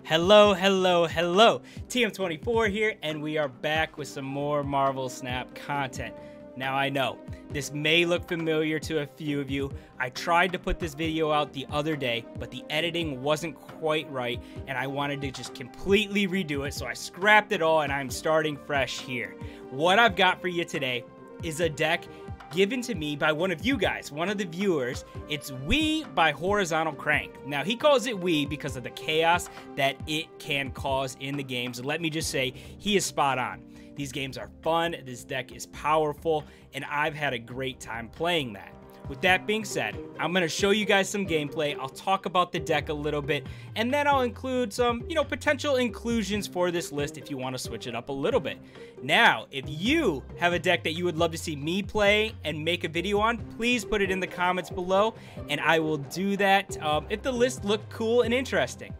Hello, hello, hello. TM24 here, and we are back with some more Marvel Snap content. Now, I know, this may look familiar to a few of you. I tried to put this video out the other day, but the editing wasn't quite right, and I wanted to just completely redo it, so I scrapped it all, and I'm starting fresh here. What I've got for you today is a deck given to me by one of you guys, one of the viewers. It's We by HorizontalCrank. Now, he calls it We because of the chaos that it can cause in the games. And let me just say, he is spot on. These games are fun, this deck is powerful, and I've had a great time playing that. With that being said, I'm going to show you guys some gameplay. I'll talk about the deck a little bit, and then I'll include some, potential inclusions for this list if you want to switch it up a little bit. Now, if you have a deck that you would love to see me play and make a video on, please put it in the comments below, and I will do that if the list looked cool and interesting.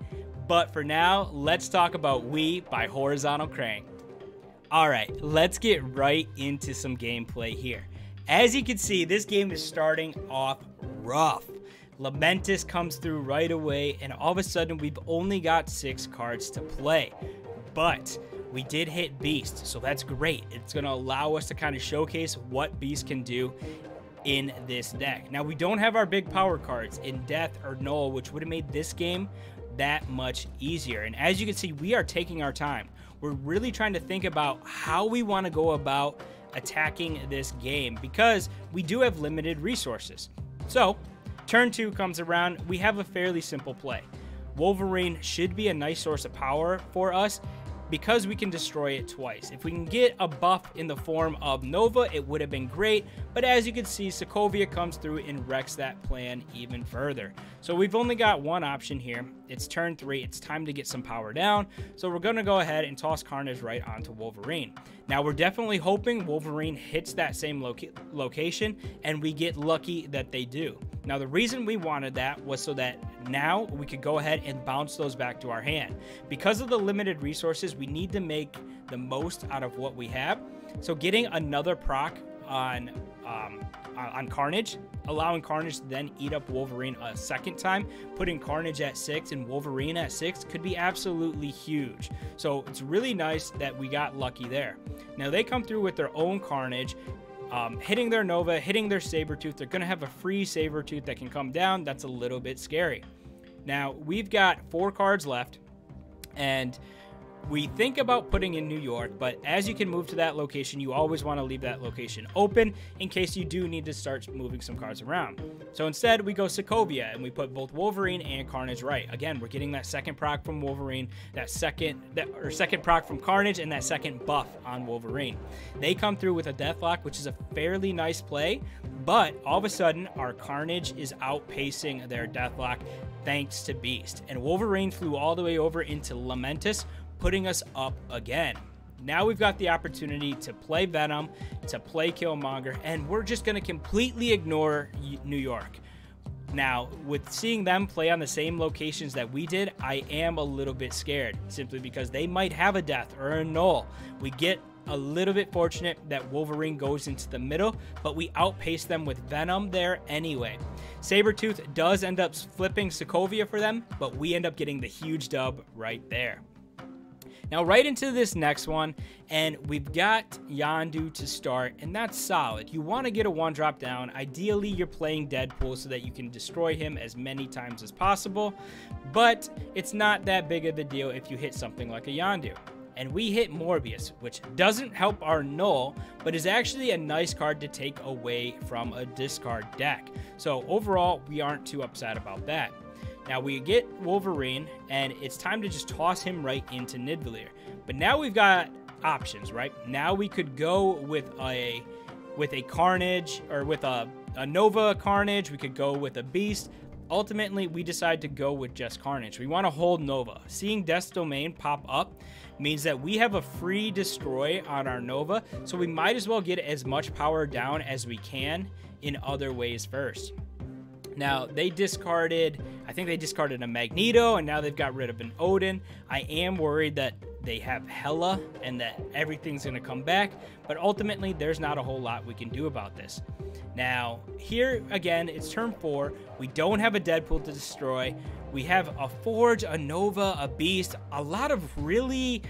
But for now, let's talk about We by HorizontalCrank. Alright, let's get right into some gameplay here. As you can see, this game is starting off rough. Lamentis comes through right away, and all of a sudden, we've only got 6 cards to play. But we did hit Beast, so that's great. It's going to allow us to kind of showcase what Beast can do in this deck. Now, we don't have our big power cards in Death or Knull, which would have made this game that much easier. And as you can see, we are taking our time. We're really trying to think about how we want to go about attacking this game because we do have limited resources. So, turn 2 comes around. We have a fairly simple play. Wolverine should be a nice source of power for us because we can destroy it twice. If we can get a buff in the form of Nova, it would have been great, but as you can see, Sokovia comes through and wrecks that plan even further. So we've only got one option here. It's turn 3. It's time to get some power down, so we're going to go ahead and toss Carnage right onto Wolverine. Now, we're definitely hoping Wolverine hits that same location, and we get lucky that they do. Now, the reason we wanted that was so that now we could go ahead and bounce those back to our hand. Because of the limited resources, we need to make the most out of what we have. So getting another proc on Carnage, allowing Carnage to then eat up Wolverine a second time, putting Carnage at 6 and Wolverine at 6 could be absolutely huge. So it's really nice that we got lucky there. Now they come through with their own Carnage, hitting their Nova, hitting their Sabretooth. They're going to have a free Sabretooth that can come down. That's a little bit scary. Now, we've got 4 cards left, and we think about putting in New York, but as you can move to that location, you always want to leave that location open in case you do need to start moving some cards around. So instead, we go Sokovia, and we put both Wolverine and Carnage right. Again, we're getting that second proc from Wolverine, second proc from Carnage, and that second buff on Wolverine. They come through with a Deathlok, which is a fairly nice play, but all of a sudden, our Carnage is outpacing their Deathlok thanks to Beast. And Wolverine flew all the way over into Lamentis, putting us up again. Now we've got the opportunity to play Venom, to play Killmonger, and we're just going to completely ignore New York. Now, with seeing them play on the same locations that we did, I am a little bit scared, simply because they might have a Death or a Knull. We get a little bit fortunate that Wolverine goes into the middle, but we outpace them with Venom there anyway. Sabretooth does end up flipping Sokovia for them, but we end up getting the huge dub right there. Now, right into this next one, and we've got Yondu to start, and that's solid. You want to get a 1-drop down. Ideally, you're playing Deadpool so that you can destroy him as many times as possible, but it's not that big of a deal if you hit something like a Yondu. And we hit Morbius, which doesn't help our Knull, but is actually a nice card to take away from a discard deck. So overall, we aren't too upset about that. Now we get Wolverine, and it's time to just toss him right into Nidavellir. But now we've got options, right? Now we could go with a Carnage, or with a Nova Carnage. We could go with a Beast. Ultimately, we decide to go with just Carnage. We want to hold Nova. Seeing Death's Domain pop up means that we have a free destroy on our Nova, so we might as well get as much power down as we can in other ways first. Now, they discarded, I think they discarded a Magneto, and now they've got rid of an Odin. I am worried that they have Hela and that everything's going to come back, but ultimately there's not a whole lot we can do about this. Now, here again, it's turn 4. We don't have a Deadpool to destroy. We have a Forge, a Nova, a Beast, a lot of really,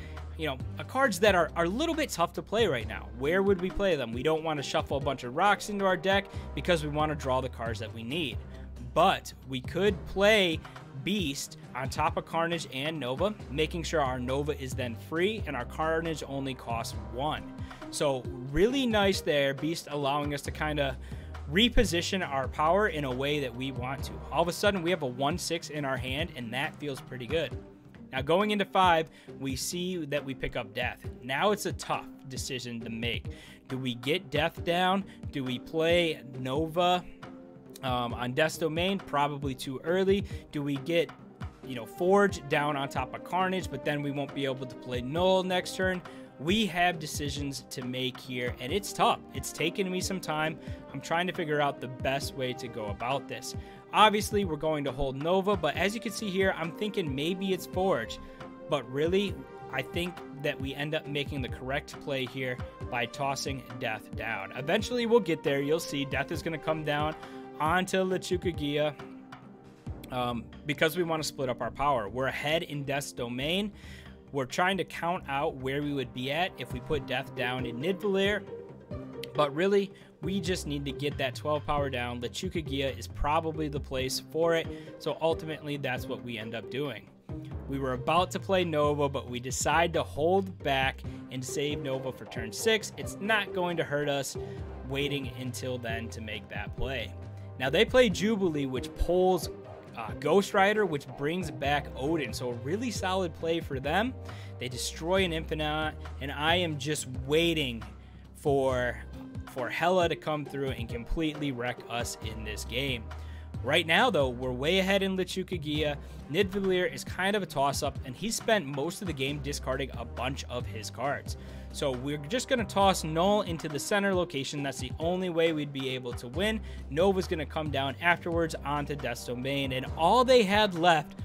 cards that are a little bit tough to play right now. Where would we play them? We don't want to shuffle a bunch of rocks into our deck because we want to draw the cards that we need. But we could play Beast on top of Carnage and Nova, making sure our Nova is then free and our Carnage only costs 1. So really nice there, Beast allowing us to kind of reposition our power in a way that we want to. All of a sudden we have a 1/6 in our hand, and that feels pretty good. Now going into 5, we see that we pick up Death. Now it's a tough decision to make. Do we get Death down? Do we play Nova on Death's Domain? Probably too early. Do we get Forge down on top of Carnage, but then we won't be able to play Knull next turn? We have decisions to make here, and it's tough. It's taken me some time. I'm trying to figure out the best way to go about this. Obviously, we're going to hold Nova, but as you can see here, I'm thinking maybe it's Forge. But really, I think that we end up making the correct play here by tossing Death down. Eventually, we'll get there. You'll see Death is going to come down onto Lechukagia because we want to split up our power. We're ahead in Death's Domain. We're trying to count out where we would be at if we put Death down in Nidavellir, but really, we just need to get that 12 power down. Lechukagia is probably the place for it, so ultimately, that's what we end up doing. We were about to play Nova, but we decide to hold back and save Nova for turn 6. It's not going to hurt us waiting until then to make that play. Now, they play Jubilee, which pulls Ghost Rider, which brings back Odin, so a really solid play for them. They destroy an Infinite, and I am just waiting for Hela to come through and completely wreck us in this game. Right now, though, we're way ahead in Lechukagia. Nidavellir is kind of a toss-up, and he spent most of the game discarding a bunch of his cards. So we're just going to toss Knull into the center location. That's the only way we'd be able to win. Nova's going to come down afterwards onto Death's Domain, and all they had left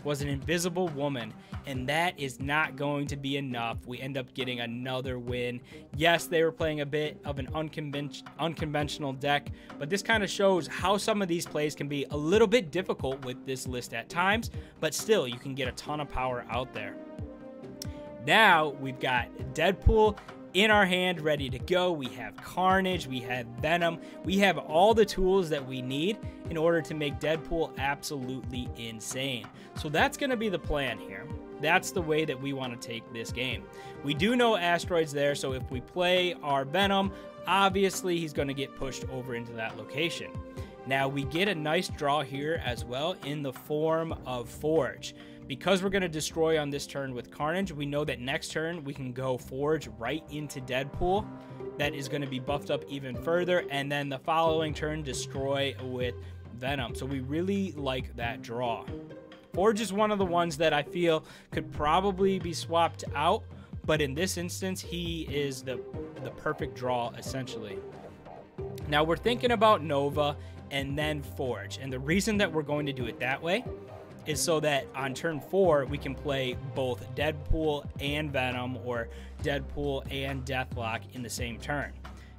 was an Invisible Woman, and that is not going to be enough. We end up getting another win. Yes, they were playing a bit of an unconventional deck, but this kind of shows how some of these plays can be a little bit difficult with this list at times, but still, you can get a ton of power out there. Now, we've got Deadpool in our hand, ready to go. We have Carnage, we have Venom, we have all the tools that we need in order to make Deadpool absolutely insane. So that's going to be the plan here. That's the way that we want to take this game. We do know Asteroid's there, so if we play our Venom, obviously he's going to get pushed over into that location. Now, we get a nice draw here as well in the form of Forge. Because we're going to destroy on this turn with Carnage, we know that next turn we can go Forge right into Deadpool. That is going to be buffed up even further, and then the following turn destroy with Venom. So we really like that draw. Forge is one of the ones that I feel could probably be swapped out, but in this instance, he is the perfect draw, essentially. Now, we're thinking about Nova and then Forge, and the reason that we're going to do it that way is so that on turn 4, we can play both Deadpool and Venom, or Deadpool and Deathlok in the same turn.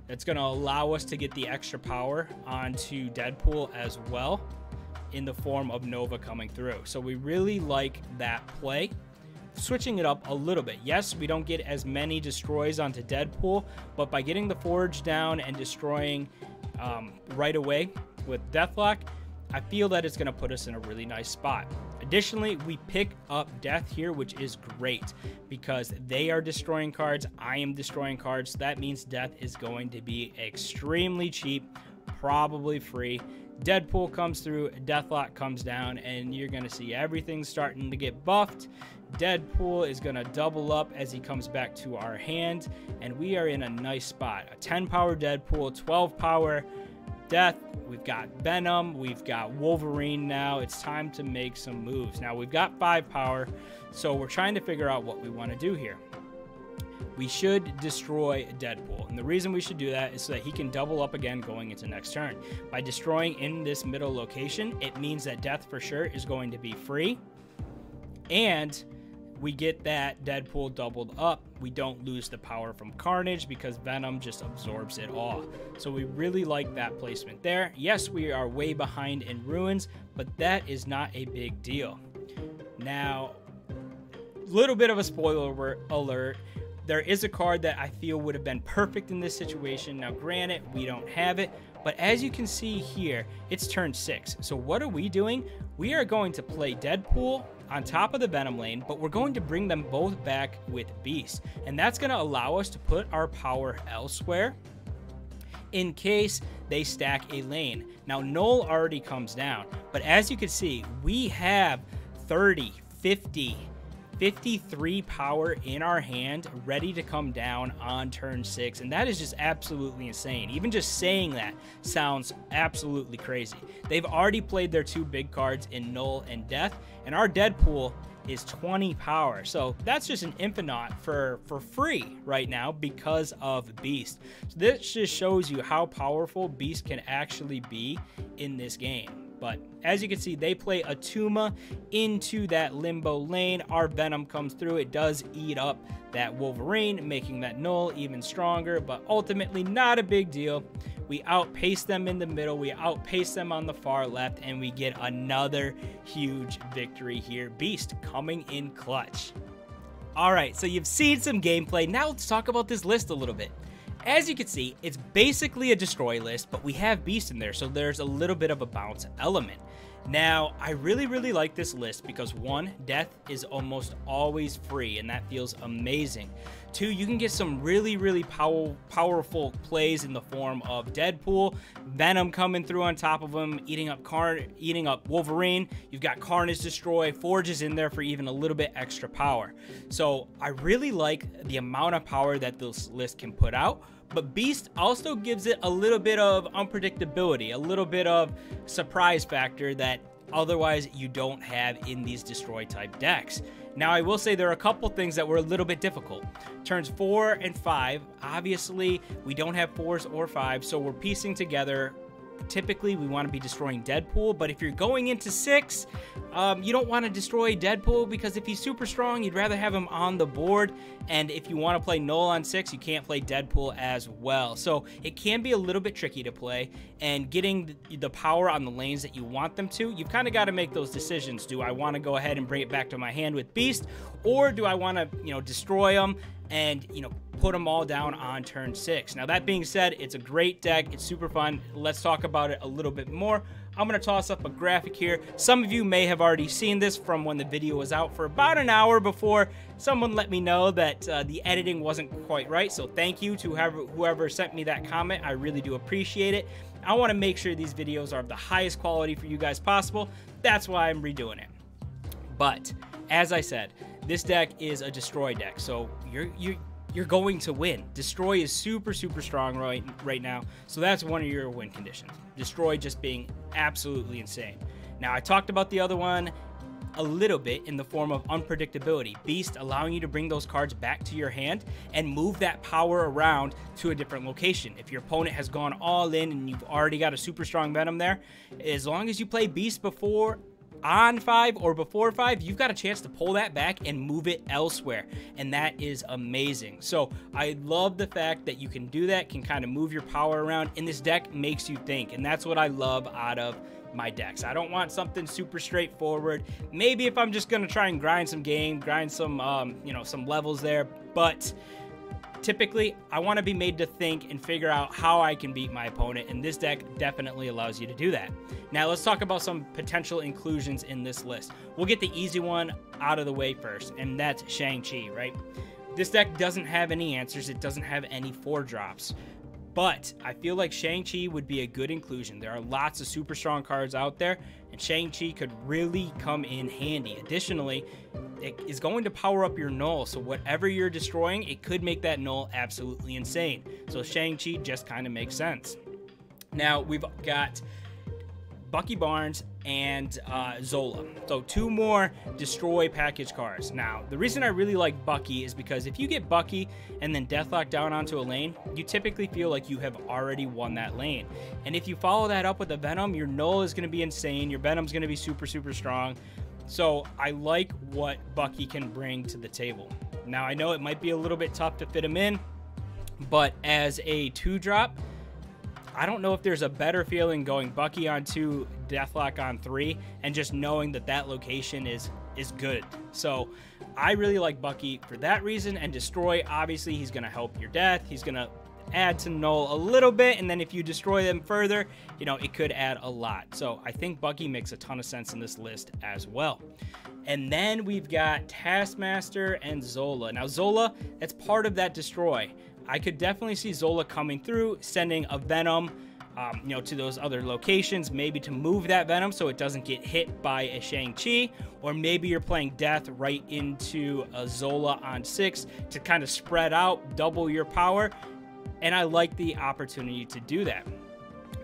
That's going to allow us to get the extra power onto Deadpool as well in the form of Nova coming through. So we really like that play. Switching it up a little bit. Yes, we don't get as many destroys onto Deadpool, but by getting the Forge down and destroying right away with Deathlok, I feel that it's going to put us in a really nice spot. Additionally, we pick up Death here, which is great because they are destroying cards. I am destroying cards. So that means Death is going to be extremely cheap, probably free. Deadpool comes through, Deathlok comes down, and you're going to see everything starting to get buffed. Deadpool is going to double up as he comes back to our hand, and we are in a nice spot. A 10 power Deadpool, 12 power Death. We've got Venom, we've got Wolverine now. It's time to make some moves. Now, we've got 5 power, so we're trying to figure out what we want to do here. We should destroy Deadpool, and the reason we should do that is so that he can double up again going into next turn. By destroying in this middle location, it means that Death for sure is going to be free, and we get that Deadpool doubled up. We don't lose the power from Carnage because Venom just absorbs it all. So we really like that placement there. Yes, we are way behind in ruins, but that is not a big deal. Now, little bit of a spoiler alert. There is a card that I feel would have been perfect in this situation. Now, granted, we don't have it, but as you can see here, it's turn 6. So what are we doing? We are going to play Deadpool on top of the Venom lane, but we're going to bring them both back with Beast. And that's going to allow us to put our power elsewhere in case they stack a lane. Now, Knull already comes down, but as you can see, we have 30, 50, 53 power in our hand ready to come down on turn 6, and that is just absolutely insane. Even just saying that sounds absolutely crazy. They've already played their 2 big cards in Knull and Death, and our Deadpool is 20 power, so that's just an infinite for free right now because of Beast. So this just shows you how powerful Beast can actually be in this game. But as you can see, they play a Tuma into that limbo lane. Our Venom comes through. It does eat up that Wolverine, making that Knull even stronger, but ultimately not a big deal. We outpace them in the middle. We outpace them on the far left, and we get another huge victory here. Beast coming in clutch. All right, so you've seen some gameplay. Now let's talk about this list a little bit. As you can see, it's basically a destroy list, but we have Beast in there, so there's a little bit of a bounce element. Now, I really like this list because 1, Death is almost always free, and that feels amazing. 2, you can get some really powerful plays in the form of Deadpool, Venom coming through on top of him, eating up Wolverine. You've got Carnage Destroy, Forge is in there for even a little bit extra power. So I really like the amount of power that this list can put out. But Beast also gives it a little bit of unpredictability, a little bit of surprise factor that otherwise you don't have in these destroy type decks. Now, I will say there are a couple things that were a little bit difficult. Turns 4 and 5, obviously we don't have 4s or 5s, so we're piecing together. Typically, we want to be destroying Deadpool, but if you're going into 6, you don't want to destroy Deadpool because if he's super strong, you'd rather have him on the board, and if you want to play Knull on 6, you can't play Deadpool as well. So it can be a little bit tricky to play, and getting the power on the lanes that you want them to, you've kind of got to make those decisions. Do I want to go ahead and bring it back to my hand with Beast, or do I want to, destroy them and, put them all down on turn 6. Now, that being said, it's a great deck. It's super fun. Let's talk about it a little bit more. I'm going to toss up a graphic here. Some of you may have already seen this from when the video was out for about an hour before someone let me know that the editing wasn't quite right. So thank you to whoever sent me that comment. I really do appreciate it. I want to make sure these videos are of the highest quality for you guys possible. That's why I'm redoing it. But as I said, this deck is a destroy deck. So you're going to win. Destroy is super strong right now, so that's one of your win conditions. Destroy just being absolutely insane. Now, I talked about the other one a little bit in the form of unpredictability. Beast allowing you to bring those cards back to your hand and move that power around to a different location. If your opponent has gone all in and you've already got a super strong Venom there, as long as you play Beast before on 5 or before 5, you've got a chance to pull that back and move it elsewhere, and that is amazing. So I love the fact that you can do that, can kind of move your power around, and this deck makes you think, and that's what I love out of my decks. I don't want something super straightforward. Maybe if I'm just gonna try and grind some game, grind some some levels there, but typically, I want to be made to think and figure out how I can beat my opponent, and this deck definitely allows you to do that. Now, let's talk about some potential inclusions in this list. We'll get the easy one out of the way first, and that's Shang-Chi, right? This deck doesn't have any answers. It doesn't have any 4-drops. But I feel like Shang-Chi would be a good inclusion. There are lots of super strong cards out there, and Shang-Chi could really come in handy. Additionally, it is going to power up your Knull, so whatever you're destroying, it could make that Knull absolutely insane. So Shang-Chi just kind of makes sense. Now, we've got Bucky Barnes and Zola. So 2 more destroy package cards. Now, the reason I really like Bucky is because if you get Bucky and then Deathlok down onto a lane, you typically feel like you have already won that lane. And if you follow that up with a Venom, your Knull is going to be insane. Your Venom's going to be super strong. So I like what Bucky can bring to the table. Now, I know it might be a little bit tough to fit him in, but as a 2-drop, I don't know if there's a better feeling going Bucky on 2, Deathlok on 3, and just knowing that that location is good. So I really like Bucky for that reason, and Destroy, obviously, he's going to help your death. He's going to add to Knull a little bit, and then if you destroy them further, you know, it could add a lot. So I think Bucky makes a ton of sense in this list as well. And then we've got Taskmaster and Zola. Now Zola, that's part of that Destroy. I could definitely see Zola coming through, sending a Venom, you know, to those other locations, maybe to move that Venom so it doesn't get hit by a Shang-Chi, or maybe you're playing Death right into a Zola on 6 to kind of spread out, double your power, and I like the opportunity to do that.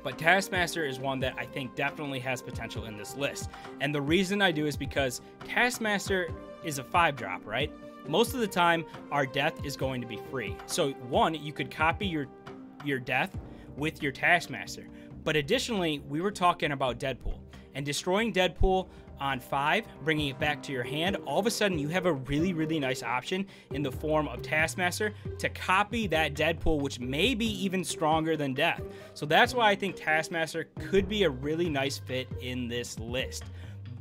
But Taskmaster is one that I think definitely has potential in this list, and the reason I do is because Taskmaster is a 5-drop, right? Most of the time, our death is going to be free. So one, you could copy your death with your Taskmaster. But additionally, we were talking about Deadpool. And destroying Deadpool on 5, bringing it back to your hand, all of a sudden you have a really, really nice option in the form of Taskmaster to copy that Deadpool, which may be even stronger than Death. So that's why I think Taskmaster could be a really nice fit in this list.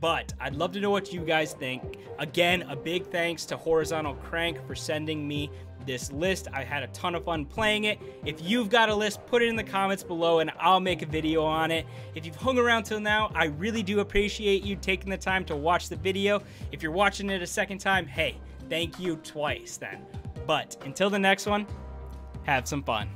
But I'd love to know what you guys think. Again, a big thanks to HorizontalCrank for sending me this list. I had a ton of fun playing it. If you've got a list, put it in the comments below and I'll make a video on it. If you've hung around till now, I really do appreciate you taking the time to watch the video. If you're watching it a second time, hey, thank you twice then. But until the next one, have some fun.